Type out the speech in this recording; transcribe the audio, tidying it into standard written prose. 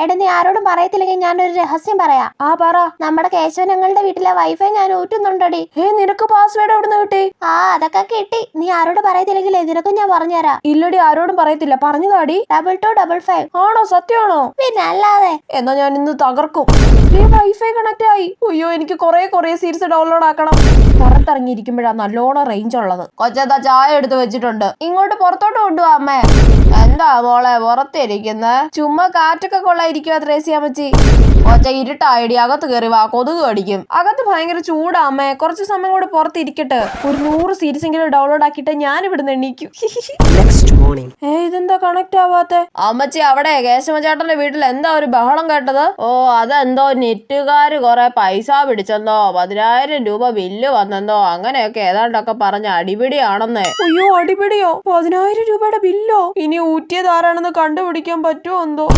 എടാ നീ ആരോടും പറയത്തില്ലെങ്കിൽ ഞാനൊരു രഹസ്യം പറയാം. ആ പറ. നമ്മുടെ കേശവനങ്ങളുടെ വീട്ടിലെ വൈഫൈ ഞാൻ ഊറ്റുന്നുണ്ടടി. നിനക്ക് പാസ്വേഡ് എവിടുന്ന് കിട്ടി? അതൊക്കെ കിട്ടി. നീ ആരോട് പറയത്തില്ലെങ്കിൽ നിനക്കും ഞാൻ പറഞ്ഞുതരാം. ഇല്ലടി, ആരോടും പറയത്തില്ല. പറഞ്ഞതാടി. 2255. ആണോ? സത്യമാണോ? പിന്നെ അല്ലാതെ. എന്നാ ഞാൻ ഇന്ന് തകർക്കും. വൈഫൈ കണക്ട് ആയി. അയ്യോ, എനിക്ക് കൊറേ സീരീസ് ഡൗൺലോഡ് ആക്കണം. പുറത്തിറങ്ങിയിരിക്കുമ്പോഴാ നല്ലോണം റേഞ്ച് ഉള്ളത്. കൊച്ചെന്താ ചായ എടുത്ത് വെച്ചിട്ടുണ്ട്, ഇങ്ങോട്ട് പുറത്തോട്ട് കൊണ്ടുപോവാ. അമ്മേ എന്താ മോളെ പുറത്തിരിക്കുന്ന? ചുമ്മാ കാറ്റൊക്കെ കൊള്ളായിരിക്കും ത്രേസ്യാമ്മച്ചി. കൊച്ച ഇരുട്ടായിടി, അകത്ത് കയറി വാ, കൊതുക് കടിക്കും. അകത്ത് ഭയങ്കര ചൂടാ അമ്മേ, കുറച്ച് സമയം കൂടെ പുറത്തിരിക്കട്ടെ. ഒരു 100 സീരീസ് എങ്കിലും ഡൗൺലോഡ് ആക്കിയിട്ട് ഞാൻ ഇവിടുന്ന് എണീക്കും. ഇതെന്താ കണക്ട് ആവാത്തെ? അമ്മച്ചി, അവിടെ കേശവചേട്ടന്റെ വീട്ടിൽ എന്താ ഒരു ബഹളം കേട്ടത്? അതെന്തോ നെറ്റുകാര് കൊറേ പൈസ പിടിച്ചെന്നോ 10,000 രൂപ ബില്ല് വന്നെന്നോ അങ്ങനെയൊക്കെ ഏതാണ്ടൊക്കെ പറഞ്ഞ അടിപിടിയാണെന്നേ. അയ്യോ, അടിപിടിയോ? 10,000 രൂപയുടെ ബില്ലോ? ഇനി ഊറ്റിയത് ആരാണെന്ന് കണ്ടുപിടിക്കാൻ പറ്റുമോ എന്തോ.